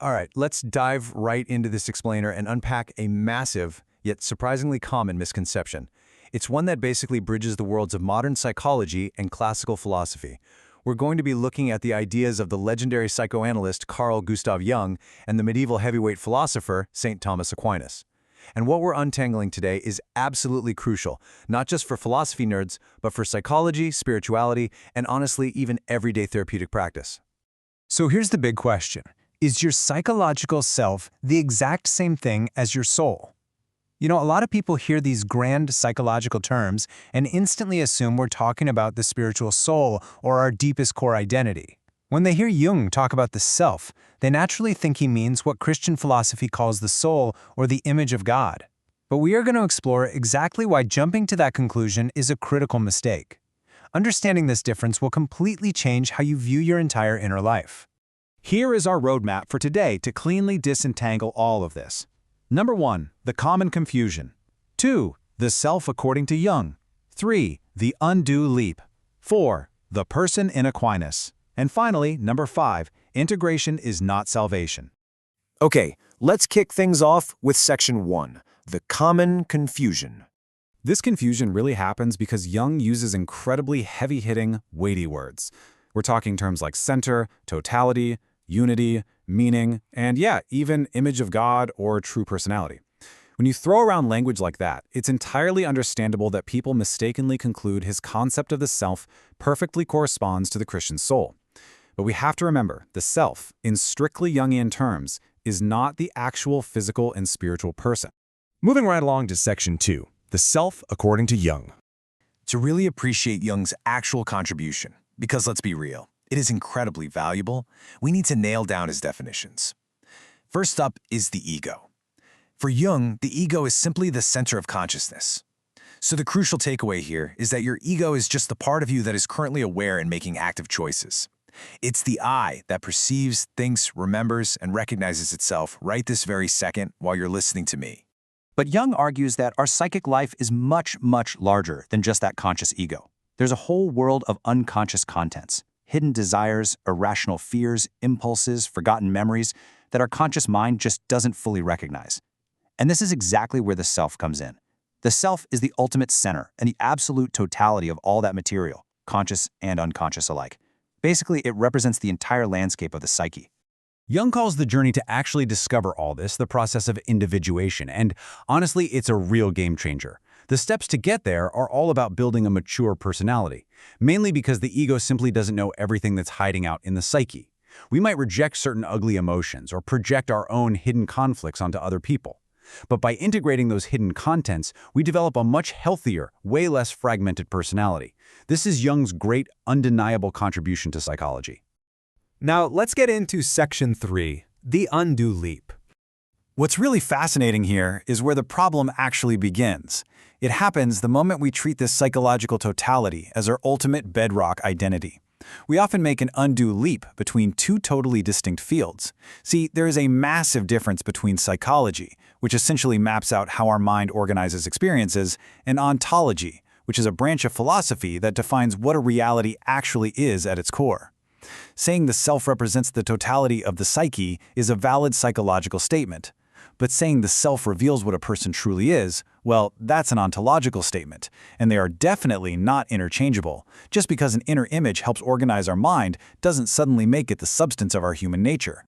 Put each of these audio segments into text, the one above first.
All right, let's dive right into this explainer and unpack a massive, yet surprisingly common misconception. It's one that basically bridges the worlds of modern psychology and classical philosophy. We're going to be looking at the ideas of the legendary psychoanalyst Carl Gustav Jung and the medieval heavyweight philosopher St. Thomas Aquinas. And what we're untangling today is absolutely crucial, not just for philosophy nerds, but for psychology, spirituality, and honestly, even everyday therapeutic practice. So here's the big question. Is your psychological self the exact same thing as your soul? You know, a lot of people hear these grand psychological terms and instantly assume we're talking about the spiritual soul or our deepest core identity. When they hear Jung talk about the self, they naturally think he means what Christian philosophy calls the soul or the image of God. But we are going to explore exactly why jumping to that conclusion is a critical mistake. Understanding this difference will completely change how you view your entire inner life. Here is our roadmap for today to cleanly disentangle all of this. Number 1, the common confusion. 2, the self according to Jung. 3, the undue leap. 4, the person in Aquinas. And finally, number 5, integration is not salvation. Okay, let's kick things off with section 1, the common confusion. This confusion really happens because Jung uses incredibly heavy-hitting, weighty words. We're talking terms like center, totality, unity, meaning, and yeah, even image of God or true personality. When you throw around language like that, it's entirely understandable that people mistakenly conclude his concept of the self perfectly corresponds to the Christian soul. But we have to remember, the self, in strictly Jungian terms, is not the actual physical and spiritual person. Moving right along to section 2, the self according to Jung. To really appreciate Jung's actual contribution, because let's be real, it is incredibly valuable, we need to nail down his definitions. First up is the ego. For Jung, the ego is simply the center of consciousness. So the crucial takeaway here is that your ego is just the part of you that is currently aware and making active choices. It's the I that perceives, thinks, remembers, and recognizes itself right this very second while you're listening to me. But Jung argues that our psychic life is much, much larger than just that conscious ego. There's a whole world of unconscious contents, hidden desires, irrational fears, impulses, forgotten memories that our conscious mind just doesn't fully recognize. And this is exactly where the self comes in. The self is the ultimate center and the absolute totality of all that material, conscious and unconscious alike. Basically, it represents the entire landscape of the psyche. Jung calls the journey to actually discover all this the process of individuation, and honestly, it's a real game changer. The steps to get there are all about building a mature personality, mainly because the ego simply doesn't know everything that's hiding out in the psyche. We might reject certain ugly emotions or project our own hidden conflicts onto other people. But by integrating those hidden contents, we develop a much healthier, way less fragmented personality. This is Jung's great, undeniable contribution to psychology. Now, let's get into section 3, the undue leap. What's really fascinating here is where the problem actually begins. It happens the moment we treat this psychological totality as our ultimate bedrock identity. We often make an undue leap between two totally distinct fields. See, there is a massive difference between psychology, which essentially maps out how our mind organizes experiences, and ontology, which is a branch of philosophy that defines what a reality actually is at its core. Saying the self represents the totality of the psyche is a valid psychological statement. But saying the self reveals what a person truly is, well, that's an ontological statement, and they are definitely not interchangeable. Just because an inner image helps organize our mind doesn't suddenly make it the substance of our human nature.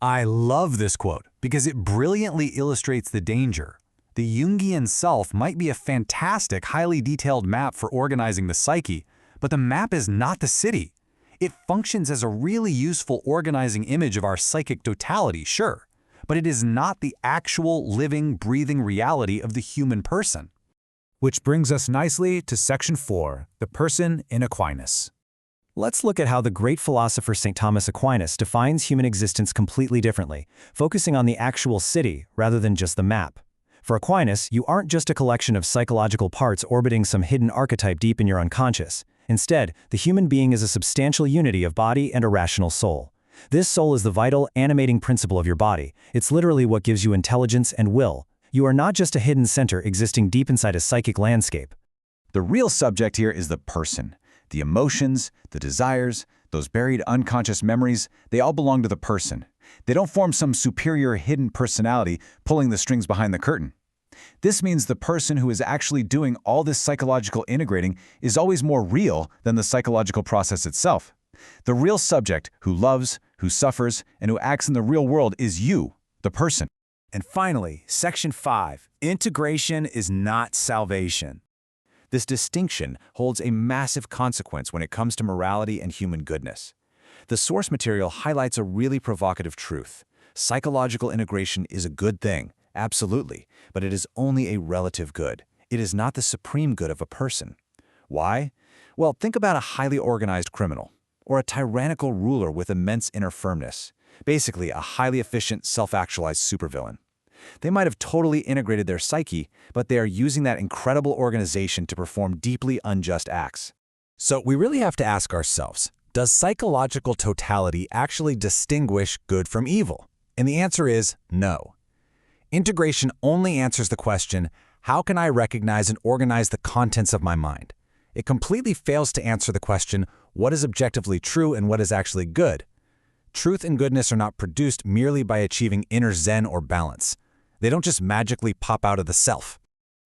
I love this quote because it brilliantly illustrates the danger. The Jungian self might be a fantastic, highly detailed map for organizing the psyche, but the map is not the city. It functions as a really useful organizing image of our psychic totality, sure, but it is not the actual living, breathing reality of the human person. Which brings us nicely to section 4, the person in Aquinas. Let's look at how the great philosopher St. Thomas Aquinas defines human existence completely differently, focusing on the actual city rather than just the map. For Aquinas, you aren't just a collection of psychological parts orbiting some hidden archetype deep in your unconscious. Instead, the human being is a substantial unity of body and a rational soul. This soul is the vital, animating principle of your body. It's literally what gives you intelligence and will. You are not just a hidden center existing deep inside a psychic landscape. The real subject here is the person. The emotions, the desires, those buried unconscious memories, they all belong to the person. They don't form some superior hidden personality pulling the strings behind the curtain. This means the person who is actually doing all this psychological integrating is always more real than the psychological process itself. The real subject who loves, who suffers, and who acts in the real world is you, the person. And finally, Section 5, integration is not salvation. This distinction holds a massive consequence when it comes to morality and human goodness. The source material highlights a really provocative truth. Psychological integration is a good thing, absolutely, but it is only a relative good. It is not the supreme good of a person. Why? Well, think about a highly organized criminal, or a tyrannical ruler with immense inner firmness, basically a highly efficient, self-actualized supervillain. They might have totally integrated their psyche, but they are using that incredible organization to perform deeply unjust acts. So we really have to ask ourselves, does psychological totality actually distinguish good from evil? And the answer is no. Integration only answers the question, how can I recognize and organize the contents of my mind? It completely fails to answer the question, what is objectively true and what is actually good? Truth and goodness are not produced merely by achieving inner zen or balance. They don't just magically pop out of the self.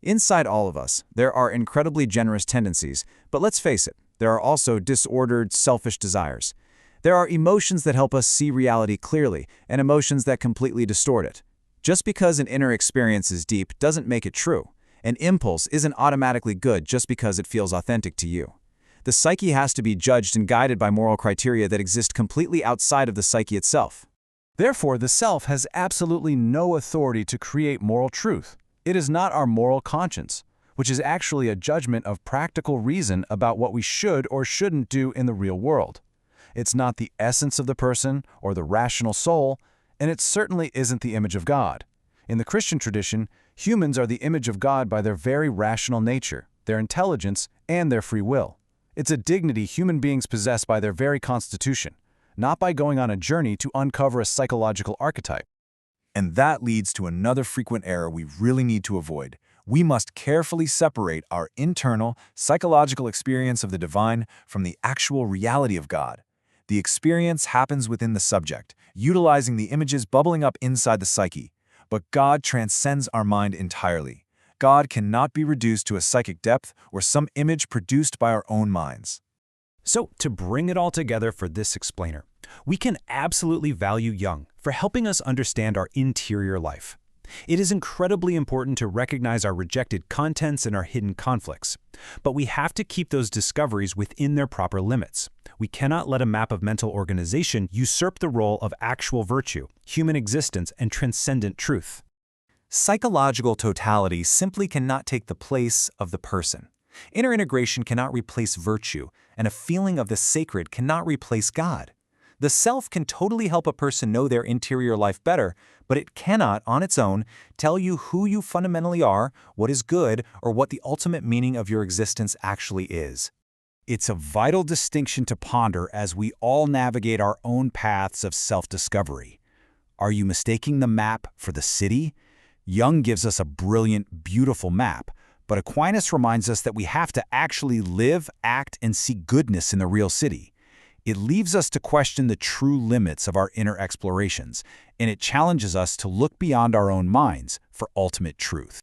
Inside all of us, there are incredibly generous tendencies, but let's face it, there are also disordered, selfish desires. There are emotions that help us see reality clearly, and emotions that completely distort it. Just because an inner experience is deep doesn't make it true. An impulse isn't automatically good just because it feels authentic to you. The psyche has to be judged and guided by moral criteria that exist completely outside of the psyche itself. Therefore, the self has absolutely no authority to create moral truth. It is not our moral conscience, which is actually a judgment of practical reason about what we should or shouldn't do in the real world. It's not the essence of the person or the rational soul, and it certainly isn't the image of God. In the Christian tradition, humans are the image of God by their very rational nature, their intelligence, and their free will. It's a dignity human beings possess by their very constitution, not by going on a journey to uncover a psychological archetype. And that leads to another frequent error we really need to avoid. We must carefully separate our internal, psychological experience of the divine from the actual reality of God. The experience happens within the subject, utilizing the images bubbling up inside the psyche. But God transcends our mind entirely. God cannot be reduced to a psychic depth or some image produced by our own minds. So, to bring it all together for this explainer, we can absolutely value Jung for helping us understand our interior life. It is incredibly important to recognize our rejected contents and our hidden conflicts. But we have to keep those discoveries within their proper limits. We cannot let a map of mental organization usurp the role of actual virtue, human existence, and transcendent truth. Psychological totality simply cannot take the place of the person. Inner integration cannot replace virtue, and a feeling of the sacred cannot replace God. The self can totally help a person know their interior life better, but it cannot, on its own, tell you who you fundamentally are, what is good, or what the ultimate meaning of your existence actually is. It's a vital distinction to ponder as we all navigate our own paths of self-discovery. Are you mistaking the map for the city? Jung gives us a brilliant, beautiful map, but Aquinas reminds us that we have to actually live, act, and see goodness in the real city. It leaves us to question the true limits of our inner explorations, and it challenges us to look beyond our own minds for ultimate truth.